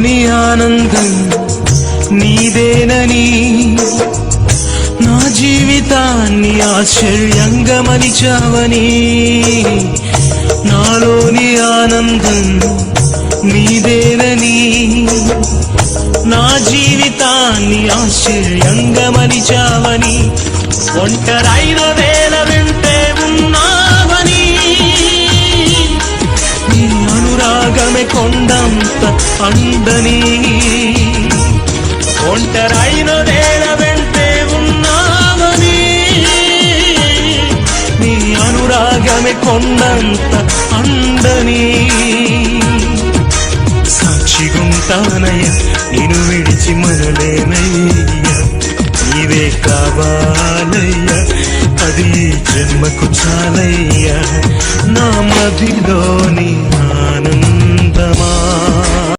నాలోని ఆనందం నీదేనని నా జీవితాన్ని ఆశ్చర్యంగా మలిచావని నాలోని ఆనందం నీదేనని నా జీవితాన్ని ఆశ్చర్యంగా మలిచావని ఒంటరైన వేళ వెంటే ఉన్నావని నీ అనురాగమే కొండంత అందని ఒంటరైన వేళ వెంటే ఉన్నావని నీ అనురాగమే కొండంత అందని సాక్షిగుంటానయ్య నేను విడిచి మనలేనయ్యా నీవే కావాలయ్యా అది జన్మకు చాలయ్యా నా మదిలోని ఆనందం